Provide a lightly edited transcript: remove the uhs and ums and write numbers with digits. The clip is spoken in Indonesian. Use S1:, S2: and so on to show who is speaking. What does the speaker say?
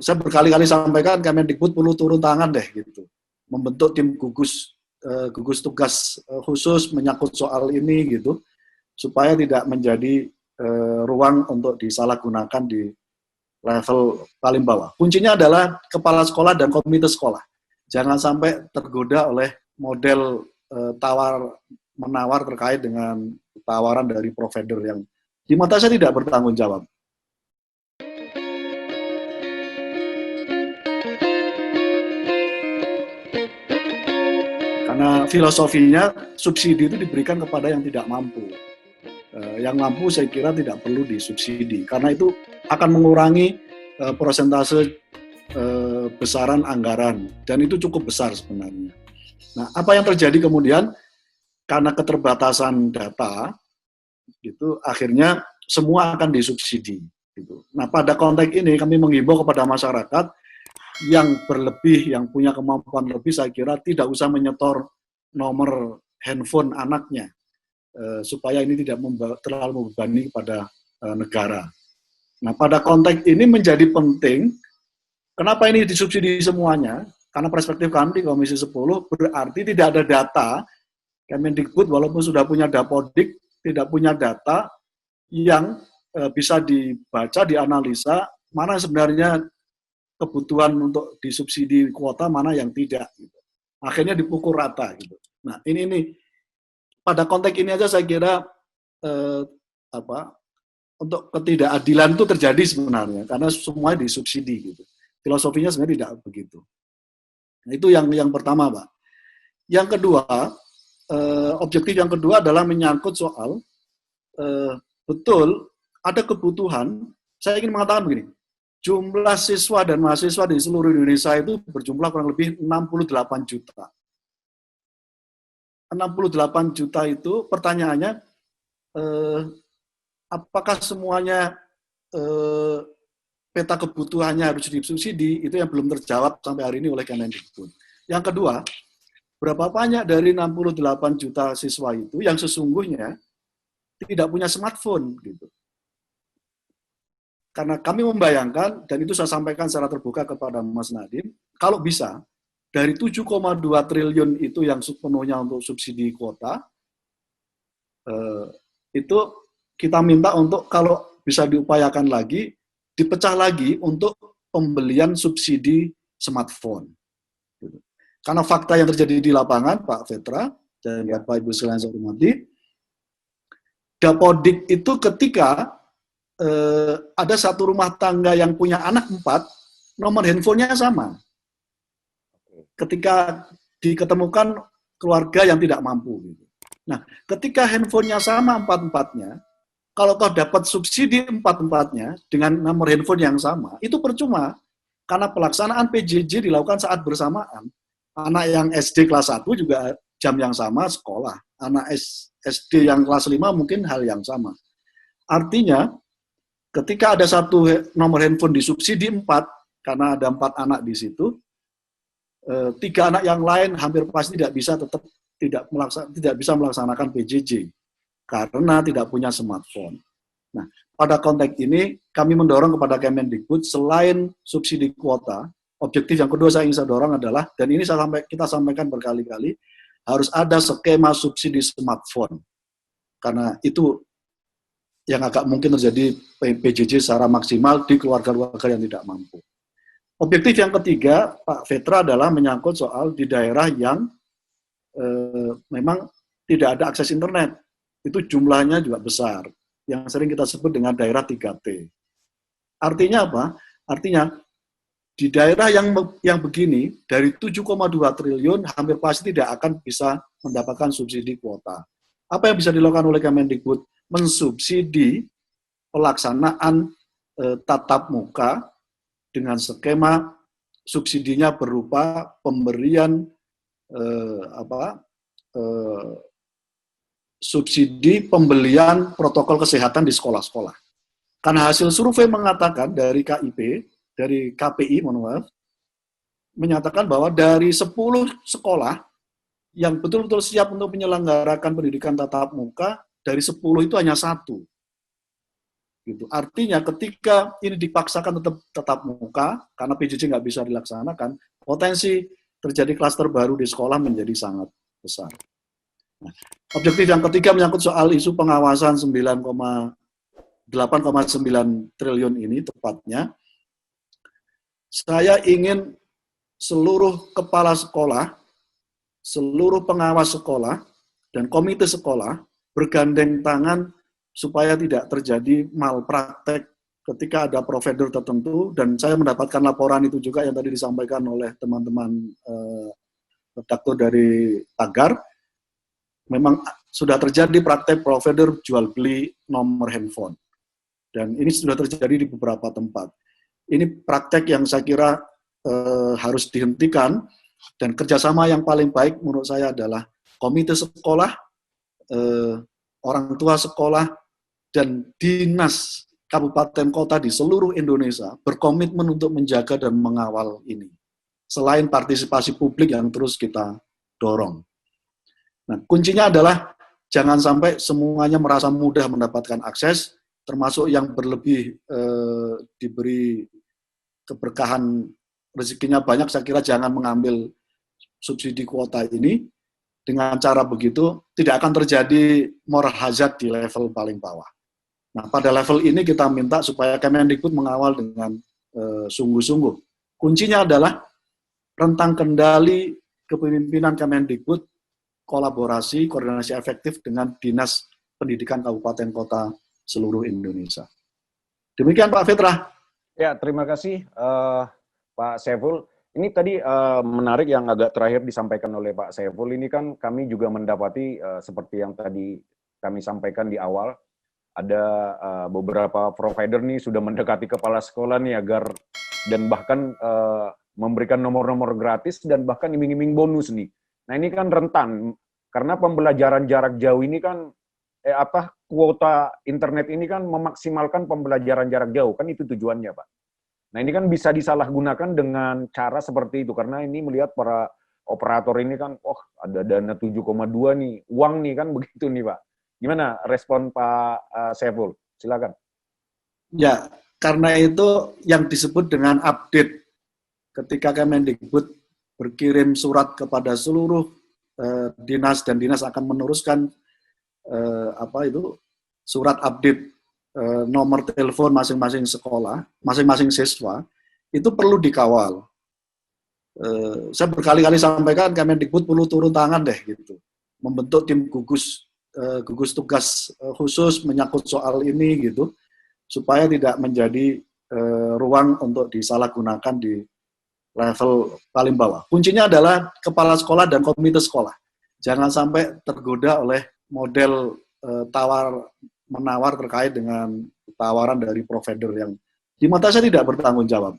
S1: Saya berkali-kali sampaikan Kemendikbud perlu turun tangan deh gitu, membentuk tim gugus tugas khusus menyangkut soal ini gitu, supaya tidak menjadi ruang untuk disalahgunakan di level paling bawah. Kuncinya adalah kepala sekolah dan komite sekolah. Jangan sampai tergoda oleh model tawar-menawar terkait dengan tawaran dari provider yang di mata saya tidak bertanggung jawab. Karena filosofinya subsidi itu diberikan kepada yang tidak mampu. Yang mampu saya kira tidak perlu disubsidi, karena itu akan mengurangi persentase besaran anggaran, dan itu cukup besar sebenarnya. Nah, apa yang terjadi kemudian, karena keterbatasan data, gitu, akhirnya semua akan disubsidi. Gitu. Nah, pada konteks ini kami menghimbau kepada masyarakat yang berlebih, yang punya kemampuan lebih, saya kira tidak usah menyetor nomor handphone anaknya, supaya ini tidak terlalu membebani kepada negara. Nah, pada konteks ini menjadi penting, kenapa ini disubsidi semuanya? Karena perspektif kami di Komisi 10 berarti tidak ada data, Kemendikbud walaupun sudah punya Dapodik, tidak punya data yang bisa dibaca, dianalisa, mana sebenarnya kebutuhan untuk disubsidi kuota, mana yang tidak. Gitu. Akhirnya dipukul rata. Gitu. Nah, ini pada konteks ini aja saya kira untuk ketidakadilan itu terjadi sebenarnya karena semua disubsidi. Gitu. Filosofinya sebenarnya tidak begitu. Nah, itu yang pertama, Pak. Yang kedua, objektif yang kedua adalah menyangkut soal betul ada kebutuhan. Saya ingin mengatakan begini. Jumlah siswa dan mahasiswa di seluruh Indonesia itu berjumlah kurang lebih 68 juta. 68 juta itu pertanyaannya, apakah semuanya peta kebutuhannya harus disubsidi? Itu yang belum terjawab sampai hari ini oleh Kemendikbud. Yang kedua, berapa banyak dari 68 juta siswa itu yang sesungguhnya tidak punya smartphone? Gitu. Karena kami membayangkan, dan itu saya sampaikan secara terbuka kepada Mas Nadiem, kalau bisa, dari 7,2 triliun itu yang sepenuhnya untuk subsidi kuota, itu kita minta untuk kalau bisa diupayakan lagi, dipecah lagi untuk pembelian subsidi smartphone. Karena fakta yang terjadi di lapangan, Pak Vetra, dan Bapak Ibu sekalian saya hormati, Dapodik itu ketika ada satu rumah tangga yang punya anak 4, nomor handphonenya sama. Ketika diketemukan keluarga yang tidak mampu. Nah, ketika handphonenya sama 4-4-nya, kalau toh dapat subsidi 4-4-nya dengan nomor handphone yang sama, itu percuma. Karena pelaksanaan PJJ dilakukan saat bersamaan. Anak yang SD kelas 1 juga jam yang sama sekolah. Anak SD yang kelas 5 mungkin hal yang sama. Artinya, ketika ada satu nomor handphone disubsidi 4, karena ada 4 anak di situ, 3 anak yang lain hampir pasti tidak bisa melaksanakan PJJ karena tidak punya smartphone. Nah, pada konteks ini kami mendorong kepada Kemendikbud selain subsidi kuota, objektif yang kedua saya ingin dorong adalah, dan ini kita sampaikan berkali-kali, harus ada skema subsidi smartphone. Karena itu yang agak mungkin terjadi PJJ secara maksimal di keluarga-keluarga yang tidak mampu. Objektif yang ketiga, Pak Vetra, adalah menyangkut soal di daerah yang memang tidak ada akses internet. Itu jumlahnya juga besar, yang sering kita sebut dengan daerah 3T. Artinya apa? Artinya di daerah yang begini, dari 7,2 triliun, hampir pasti tidak akan bisa mendapatkan subsidi kuota. Apa yang bisa dilakukan oleh Kemendikbud? Mensubsidi pelaksanaan tatap muka dengan skema subsidinya berupa pemberian subsidi pembelian protokol kesehatan di sekolah-sekolah. Karena hasil survei mengatakan dari KPI, menyatakan bahwa dari 10 sekolah yang betul-betul siap untuk menyelenggarakan pendidikan tatap muka, dari 10 itu hanya 1 Gitu. Artinya ketika ini dipaksakan tetap muka, karena PJJ nggak bisa dilaksanakan, potensi terjadi klaster baru di sekolah menjadi sangat besar. Nah, objektif yang ketiga menyangkut soal isu pengawasan 8,9 triliun ini tepatnya. Saya ingin seluruh kepala sekolah, seluruh pengawas sekolah, dan komite sekolah bergandeng tangan supaya tidak terjadi malpraktek ketika ada provider tertentu, dan saya mendapatkan laporan itu juga yang tadi disampaikan oleh teman-teman redaktur dari Tagar, memang sudah terjadi praktek provider jual beli nomor handphone. Dan ini sudah terjadi di beberapa tempat. Ini praktek yang saya kira harus dihentikan, dan kerjasama yang paling baik menurut saya adalah komite sekolah, orang tua sekolah, dan dinas kabupaten kota di seluruh Indonesia berkomitmen untuk menjaga dan mengawal ini. Selain partisipasi publik yang terus kita dorong. Nah, kuncinya adalah jangan sampai semuanya merasa mudah mendapatkan akses, termasuk yang berlebih diberi keberkahan rezekinya banyak, saya kira jangan mengambil subsidi kuota ini. Dengan cara begitu tidak akan terjadi moral hazard di level paling bawah. Nah, pada level ini kita minta supaya Kemendikbud mengawal dengan sungguh-sungguh. Kuncinya adalah rentang kendali kepemimpinan Kemendikbud, kolaborasi, koordinasi efektif dengan Dinas Pendidikan Kabupaten Kota seluruh Indonesia. Demikian Pak Fitrah.
S2: Ya, terima kasih Pak Saiful. Ini tadi menarik yang agak terakhir disampaikan oleh Pak Saiful. Ini kan kami juga mendapati seperti yang tadi kami sampaikan di awal, ada beberapa provider nih sudah mendekati kepala sekolah nih agar dan bahkan memberikan nomor-nomor gratis dan bahkan iming-iming bonus nih. Nah ini kan rentan karena pembelajaran jarak jauh ini kan kuota internet ini kan memaksimalkan pembelajaran jarak jauh, kan itu tujuannya Pak. Nah ini kan bisa disalahgunakan dengan cara seperti itu karena ini melihat para operator ini kan, ada dana 7,2 nih, uang nih kan begitu nih Pak. Gimana respon Pak Saiful? Silakan.
S1: Ya, karena itu yang disebut dengan update. Ketika Kemendikbud berkirim surat kepada seluruh dinas dan dinas akan meneruskan surat update nomor telepon masing-masing sekolah, masing-masing siswa, itu perlu dikawal. Saya berkali-kali sampaikan Kemendikbud perlu turun tangan deh gitu, membentuk tim gugus tugas khusus menyangkut soal ini gitu, supaya tidak menjadi ruang untuk disalahgunakan di level paling bawah. Kuncinya adalah kepala sekolah dan komite sekolah. Jangan sampai tergoda oleh model tawar-menawar terkait dengan tawaran dari provider yang di mata saya tidak bertanggung jawab.